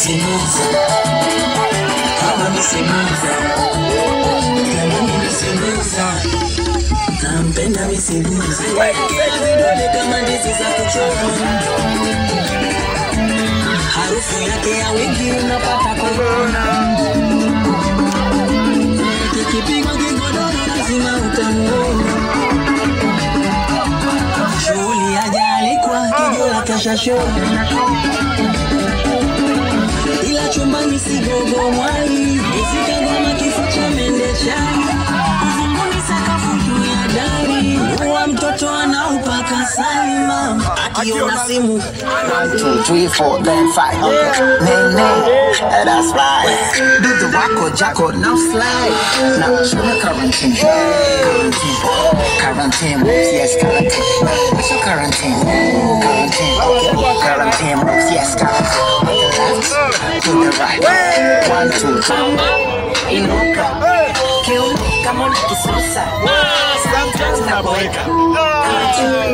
misimuza, kama misimuza, kama misimuza, nampenda misimuza. Vidole kama ndizi za kuchoma, harufu yake ya wiki unapata kuona. Kikipigwa kigodoro lazima utamuona. Shughuli ajali kwa kijola kashashona, ila chumbani sigogo mwali. Isika ngoma kifo cha mende chali, uzunguni sakafu juu ya dari. Uwa mtoto anaupaka salima, akiona simu 1, 2, 3, 4, then 5. Nay, that's right. Do the wacko jacko, now slide. Now show me quarantine. Quarantine moves, yes, quarantine. So quarantine moves, yes, quarantine. To the right. 1, 2, 3. Inuka, kill, come on, kisosa. Sometimes naboeka.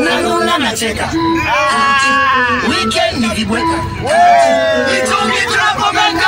Naguna nacheka. Weekend nilibweka. Nitungi tunapomeka.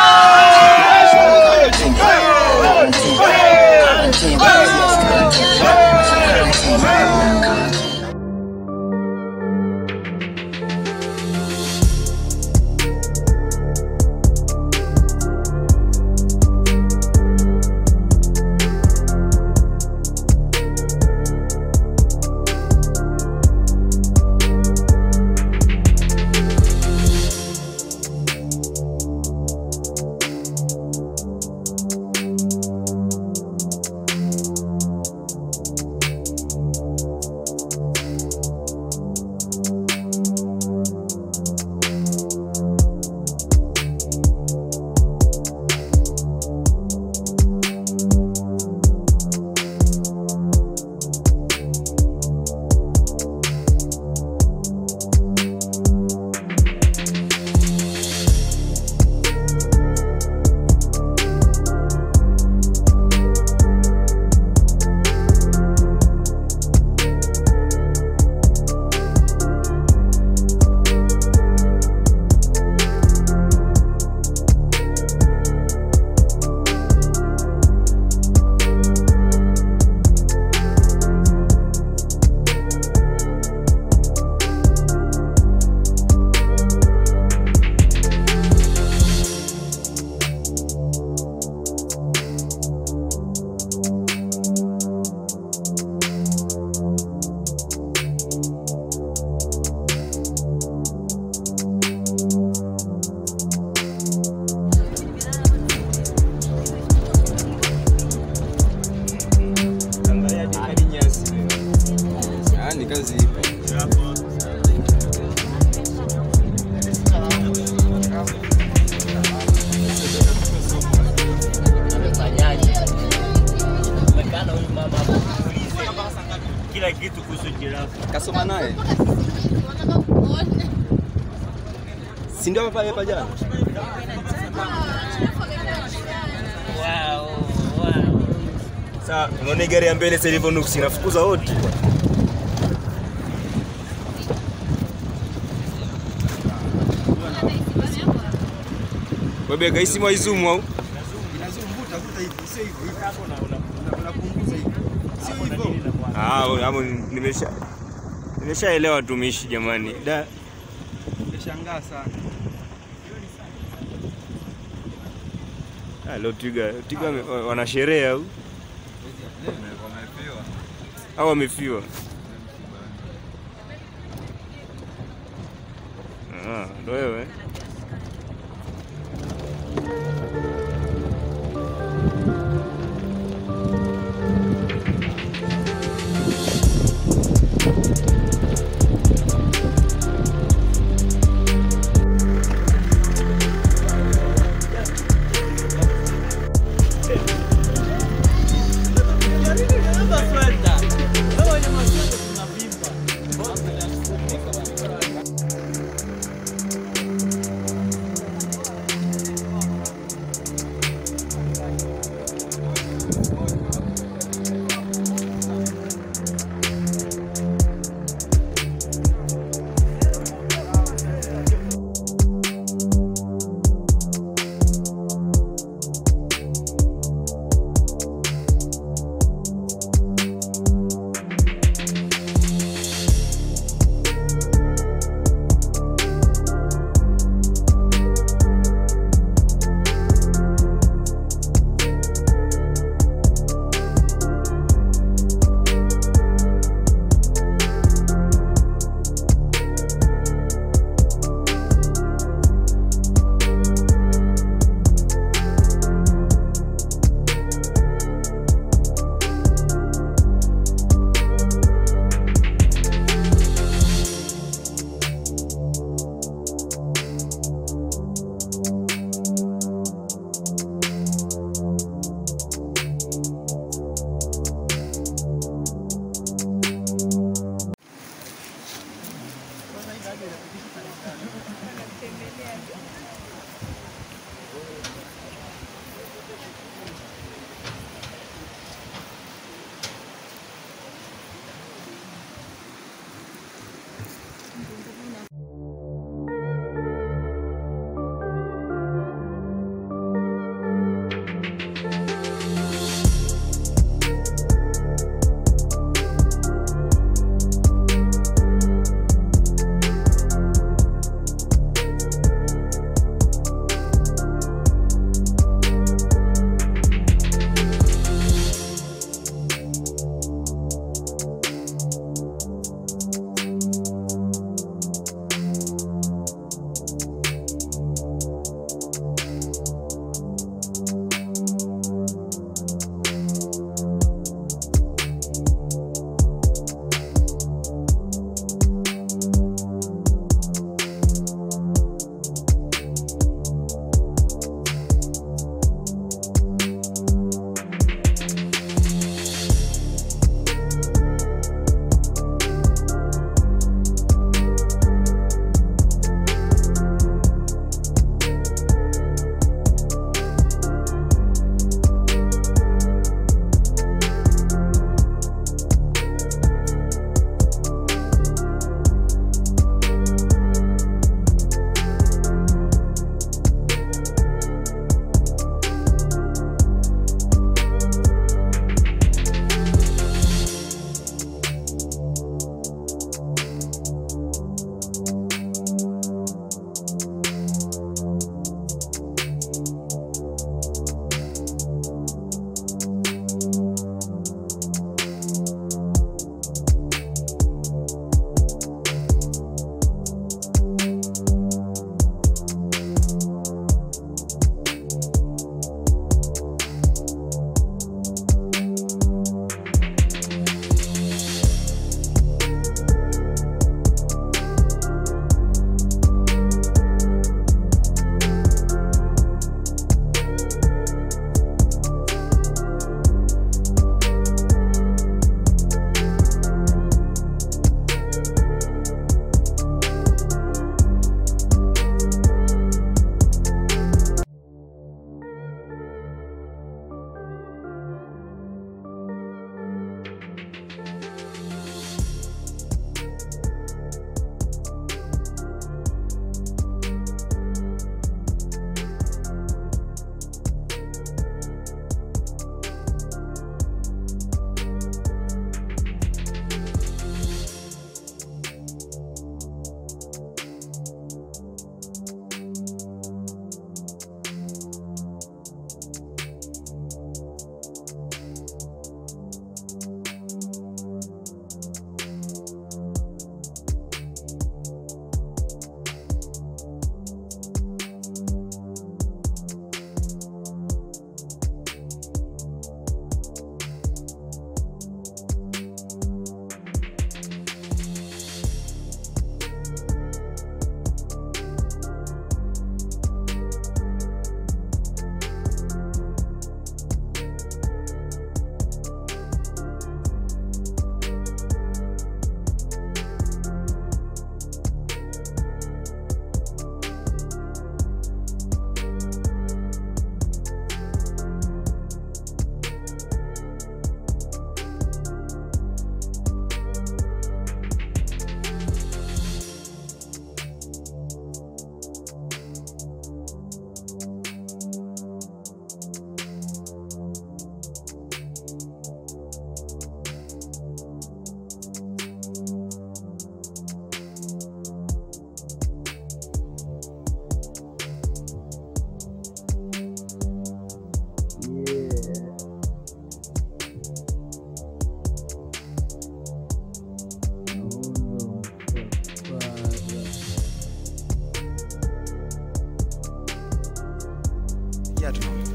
Kila kitu kuhusu jirafu. Kasoma naye. Si ndio pale hapa jana? Wow. Sasa unaona gari ya mbele sasa ilivyo nuksi inafukuza wote. Wewe gaisi mwa izumu au? Inazumbuta vuta hivi, sio hivyo. Hapo unapunguza hivi. Sio hivyo. Hapo nimeshaelewa tumishi jamani. Nimeshangaa sana. Leo Twiga wana sherehe au? Wamefiwa. Au wamefiwa? Ndio wewe.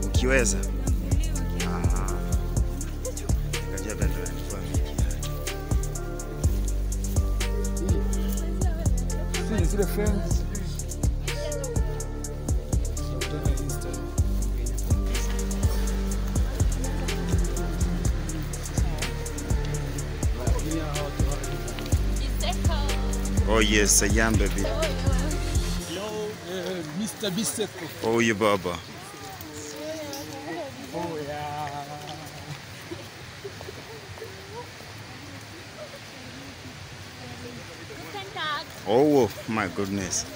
ukiweza. Zile friends oh yes, I am baby. Mr. Mr. Biseko. Oh, yeah, Baba. Oh, yeah. Oh, my goodness.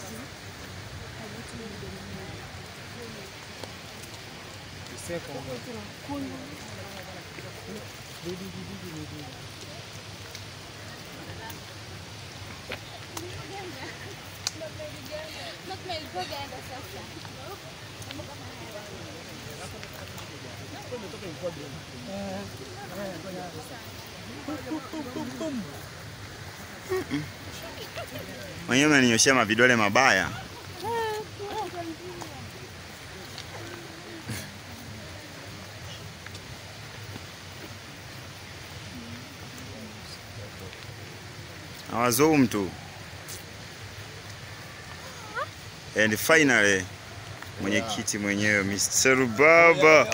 Mwenyewe ameninyoshia mavidole mabaya. Awazoom tu. And finally, mwenyekiti mwenyewe Mr. Baba.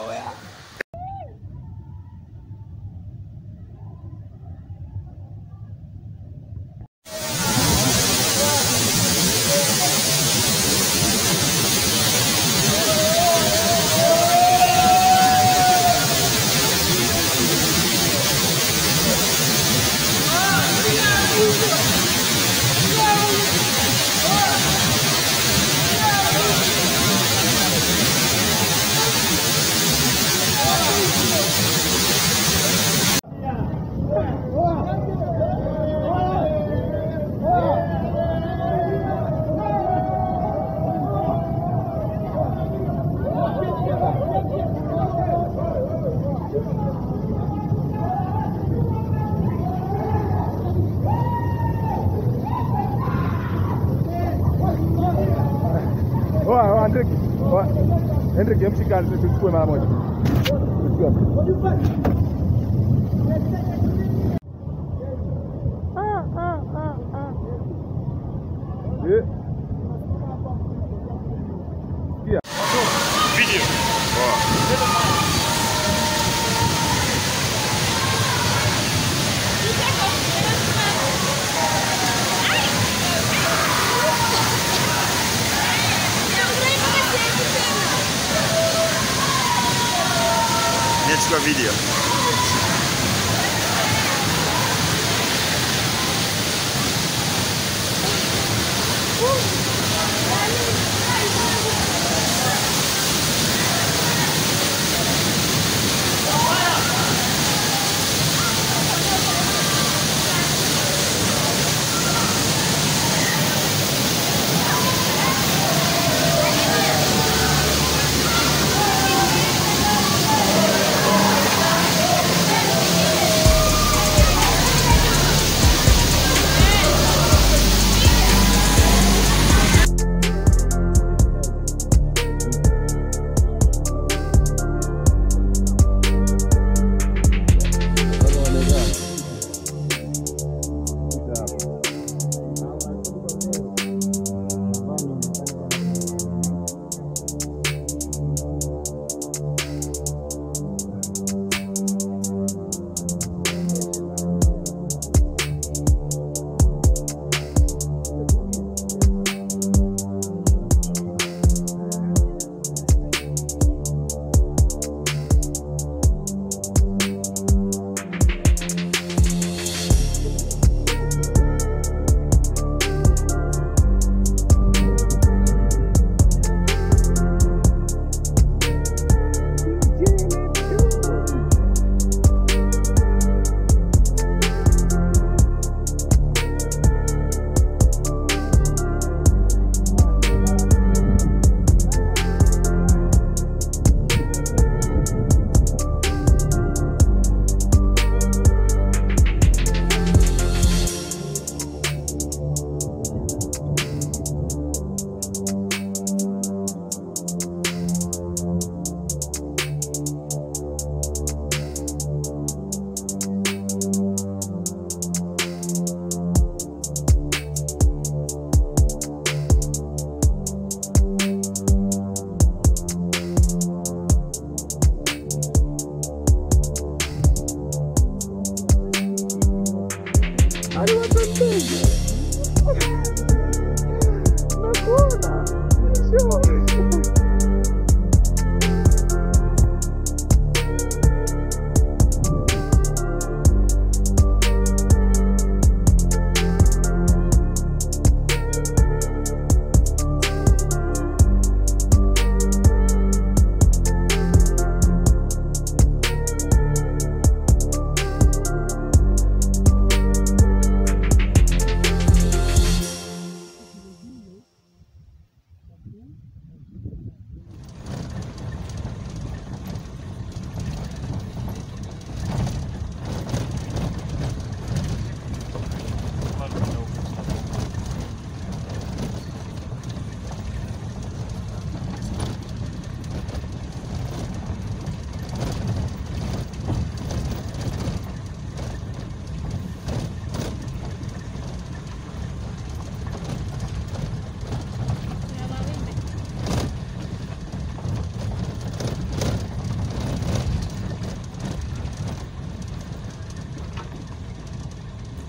Hendrik, mshika tuchukue mara moja. Video. Nachukua video. Nakuona. Sio.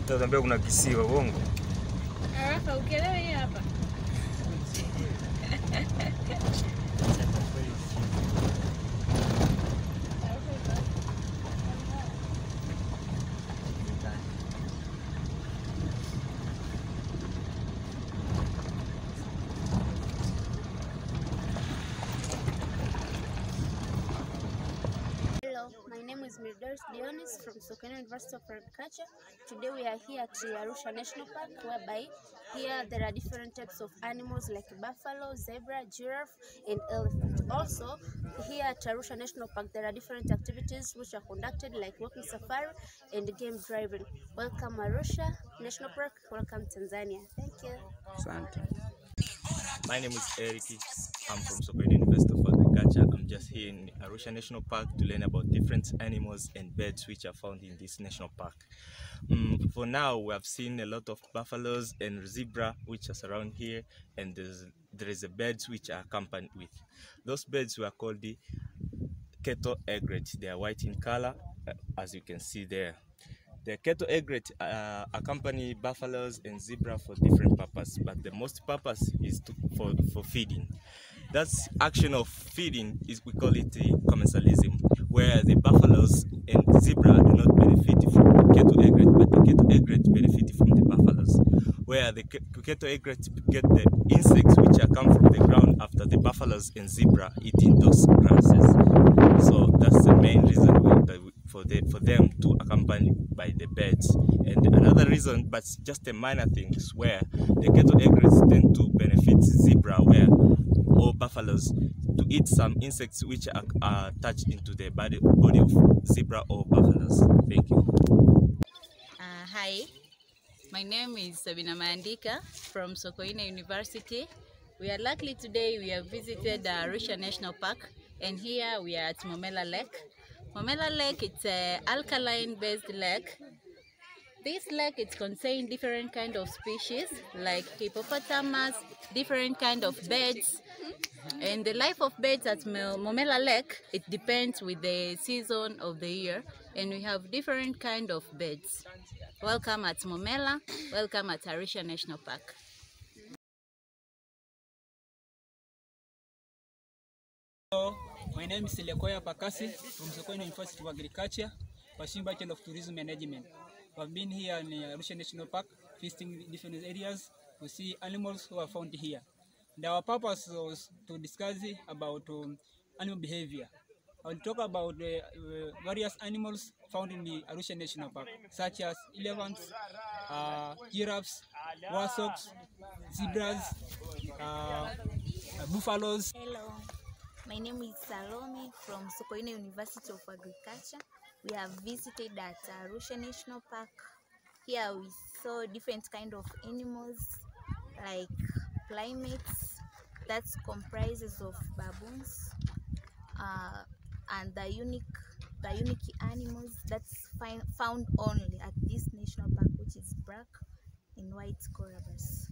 Tunaambia kuna kisiwa bongo. Arusha ukielewa hapa. My name is Mirdos Dionis from Sokoine University of Agriculture. Today we are here at Arusha National Park, whereby here there are different types of animals like buffalo, zebra, giraffe, and elephant. Also, here at Arusha National Park there are different activities which are conducted like walking safari and game driving. Welcome Arusha National Park, welcome Tanzania. Thank you. Asante. My name is Eric. I'm from Sokoine University of Agriculture. I'm just here in Arusha National Park to learn about different animals and birds which are found in this national park. For now, we have seen a lot of buffaloes and zebra which are surround here, and there is a birds which are accompanied with. Those birds were called the kettle egret. They are white in color, as you can see there. The kettle egret accompany buffaloes and zebra for different purposes, but the most purpose is for feeding. That action of feeding we call it commensalism, where the buffaloes and zebra do not benefit from the kettle egret, but the kettle egret benefit from the buffaloes. Where the kettle egret get the insects which are come from the ground after the buffaloes and zebra eating those grasses. So that's the main reason for them to accompany by the birds. And another reason, but just a minor thing, is where the kettle egrets tend to benefit zebra or buffaloes to eat some insects which are attached into the body of zebra or buffaloes. Thank you. Hi, my name is Sabina Mandika from Sokoine University. We are lucky today we have visited Arusha National Park, and here we are at Momella Lake. Momella Lake, it's an alkaline-based lake. This lake, it contains different kind of species like hippopotamus, different kind of birds. And the life of birds at Momella Lake, it depends with the season of the year, and we have different kind of birds. Welcome at Momella, welcome at Arusha National Park. Hello, my name is Sokoine Pakasi from Sokoine University of Agriculture, pursuing Bachelor of Tourism Management. We've been here in Arusha National Park, visiting different areas to see animals who are found here. And our purpose was to discuss about animal behavior. I will talk about various animals found in the Arusha National Park, such as elephants, giraffes, warthog, zebras, buffaloes. Hello, my name is Salome from Sokoine University of Agriculture. We have visited at Arusha National Park. Here we saw different kind of animals like primates, that comprises of baboons, and the unique animals that's found only at this national park, which is black and white colobus.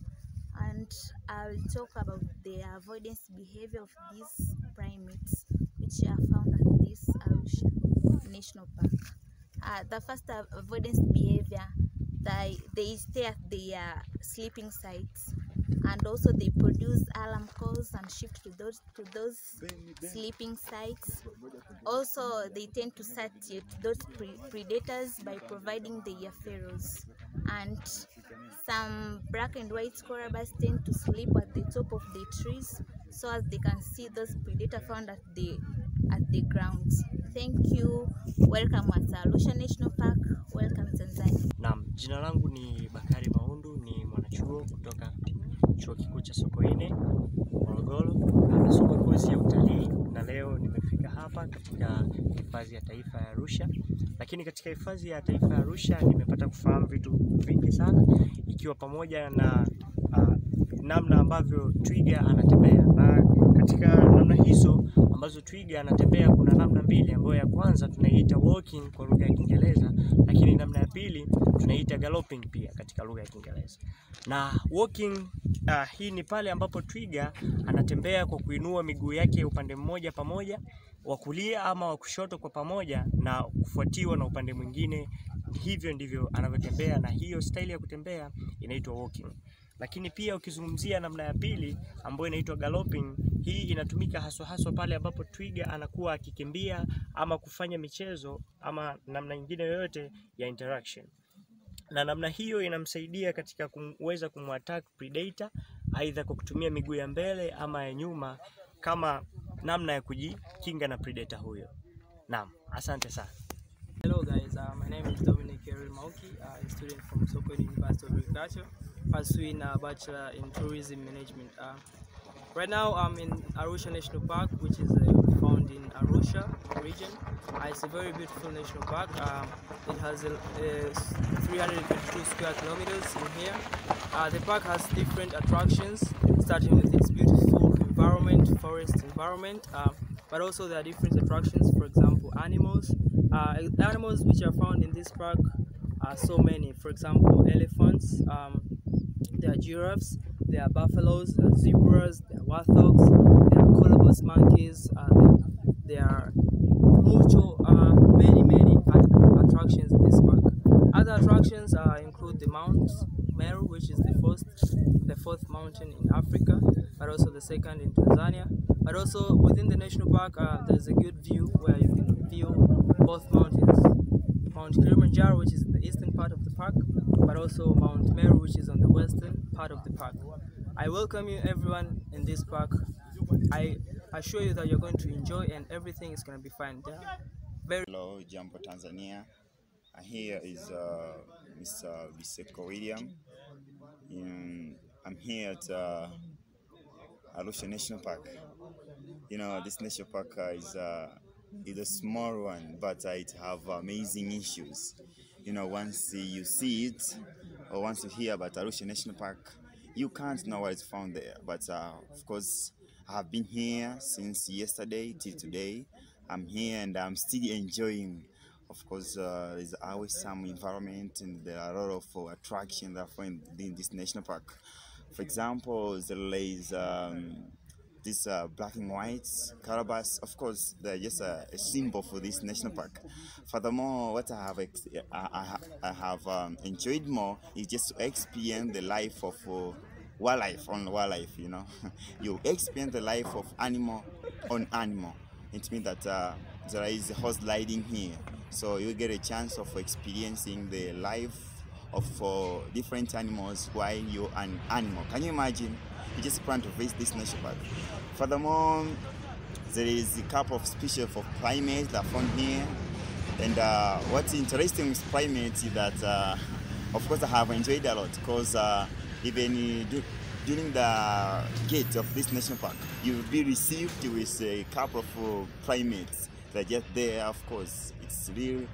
And I'll talk about the avoidance behavior of these primates which are found at this Arusha National Park. The first avoidance behavior, they stay at their sleeping sites, and also they produce alarm calls and shift to those sleeping sites. Also, they tend to satiate those predators by providing their farrows. And some black and white colobus tend to sleep at the top of the trees so as they can see those predators found at the ground. Thank you. Welcome at Arusha National Park. Welcome Tanzania. Naam, jina langu ni Bakari Maundu, ni mwanachuo kutoka Chuo Kikuu cha Sokoine, Morogoro. hapa katika hifadhi ya taifa ya Arusha. Lakini katika hifadhi ya taifa ya Arusha nimepata kufahamu vitu vingi sana, ikiwa pamoja na namna ambavyo twiga anatembea. Na katika namna hizo ambazo twiga anatembea kuna namna mbili, ambayo ya kwanza tunaiita walking kwa lugha ya Kiingereza, lakini namna ya pili tunaiita galloping pia katika lugha ya Kiingereza. Na walking hii ni pale ambapo twiga anatembea kwa kuinua miguu yake upande mmoja pamoja, wa kulia ama wa kushoto kwa pamoja, na kufuatiwa na upande mwingine. Hivyo ndivyo anavyotembea, na hiyo style ya kutembea inaitwa walking. Lakini pia ukizungumzia namna ya pili ambayo inaitwa galloping, hii inatumika haswa pale ambapo twiga anakuwa akikimbia ama kufanya michezo ama namna nyingine yoyote ya interaction. Na namna hiyo inamsaidia katika kuweza kumattack predator, aidha kwa kutumia miguu ya mbele ama ya nyuma, kama namna ya kujikinga na predator huyo. Naam, asante sana. Hello guys, my name is Mokiti, a student from Sokoine University of Agriculture, pursuing a bachelor in tourism management. Right now I'm in Arusha National Park, which is found in Arusha region. It's a very beautiful national park. It has 352 square kilometers in here. The park has different attractions, starting with its beautiful environment, forest environment, but also there are different attractions, for example animals. Animals which are found in this park are so many. For example, elephants, there are giraffes, there are buffaloes, there are zebras, there are warthogs, there are colobus monkeys, there are many attractions in this park. Other attractions include the Mount Meru, which is the fourth mountain in Africa, but also the second in Tanzania. But also within the national park, there's a good view where you can view both mountains. Mount Kilimanjaro, which is in the eastern part of the park, but also Mount Meru, which is on the western part of the park. I welcome you everyone in this park. I assure you that you're going to enjoy and everything is going to be fine. Hello, Jambo Tanzania. Here is Mr. Biseko William. I'm here at Arusha National Park. You know, this national park is a small one, but it have amazing issues. You know, once you see it or once you hear about Arusha National Park, you can't know what is found there. But of course, I have been here since yesterday till today. I'm here and I'm still enjoying. Of course, there's always some environment and there are a lot of attractions that are found in this national park. For example, there is this black and white carabas. Of course, they're just a symbol for this national park. Furthermore, what I have enjoyed more is just to experience the life of wildlife on wildlife. You know, you experience the life of animal on animal. It means that there is horse riding here, so you get a chance of experiencing the life of different animals while you're an animal. Can you imagine? You just plan to visit this national park. Furthermore, there is a couple of species of primates that are found here. And what's interesting with primates is that, of course, I have enjoyed a lot because even during the gate of this national park, you will be received with a couple of primates that are just there. Of course, it's really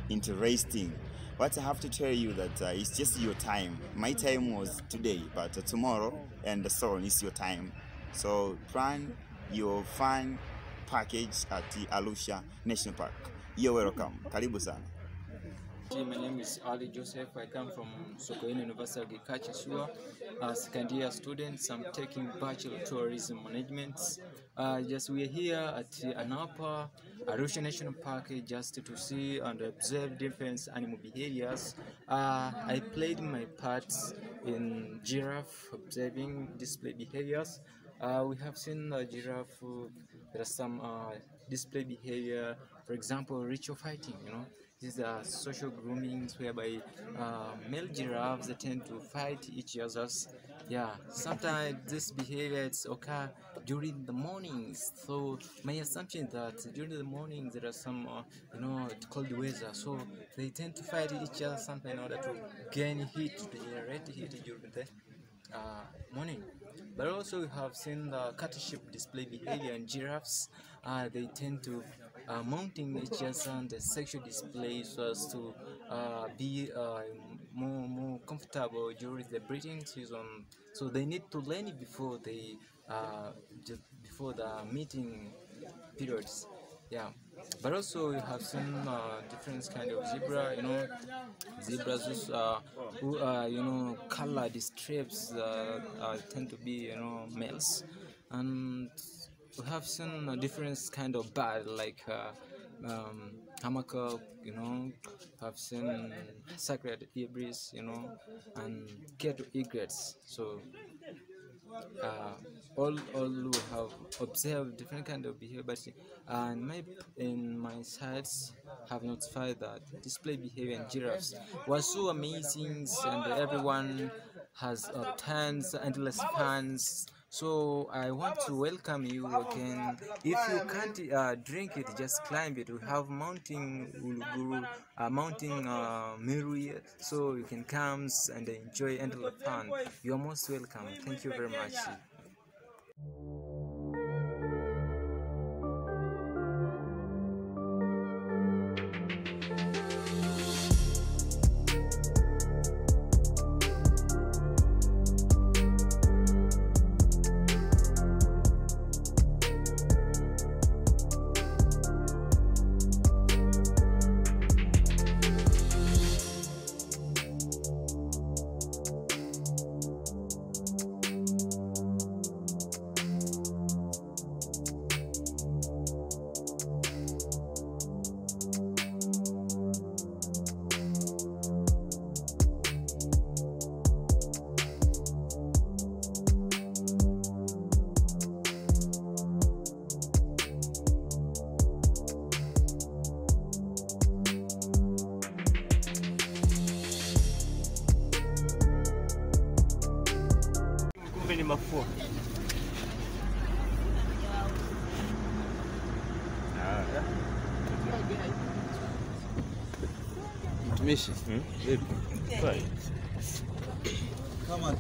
interesting. What I have to tell you that it's just your time. My time was today, but tomorrow and so on is your time. So plan your fun package at the Arusha National Park. You're welcome. Karibu sana. My name is Ali Joseph. I come from Sokoine University of Agriculture, second year student. I'm taking Bachelor Tourism Management. We are here at Anapa, Arusha National Park, just to see and observe different animal behaviors. I played my part in giraffe, observing display behaviors. We have seen the giraffe. There are some display behavior, for example, ritual fighting. You know, these are social groomings whereby male giraffes tend to fight each other. Yeah, sometimes this behavior occur during the mornings. So my assumption is that during the mornings there are some, cold weather. So they tend to fight each other sometimes in order to gain heat, to generate heat during the morning. But also we have seen the courtship display behavior in giraffes. They tend to mounting each other on the sexual display so as to be more comfortable during the breeding season. So they need to learn it before they just before the meeting periods. Yeah, but also we have seen different kind of zebra. Zebras who colored strips tend to be males, and we have seen different kind of bird like hammercock, have seen sacred ibis, and kettle egrets. So all who have observed different kind of behavior, but in my sites have notified that display behavior in giraffes was so amazing, and everyone has tons, endless fans. So I want to welcome you again. If you can't drink it, just climb it. We have mountain Uluguru, mountain Meru, so you can come and enjoy endless fun. You are most welcome. Thank you very much. Mafua. Mtumishi. Vipi? Kama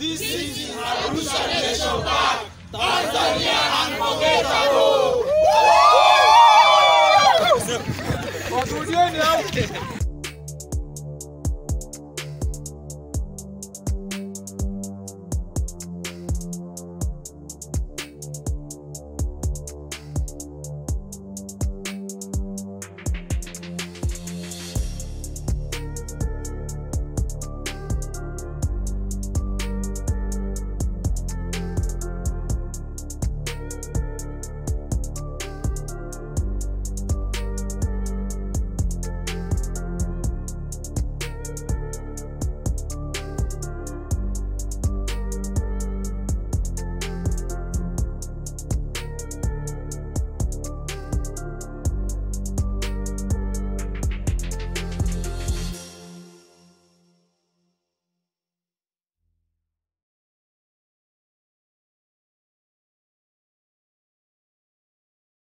This is Arusha National Park, Tanzania unforgettable.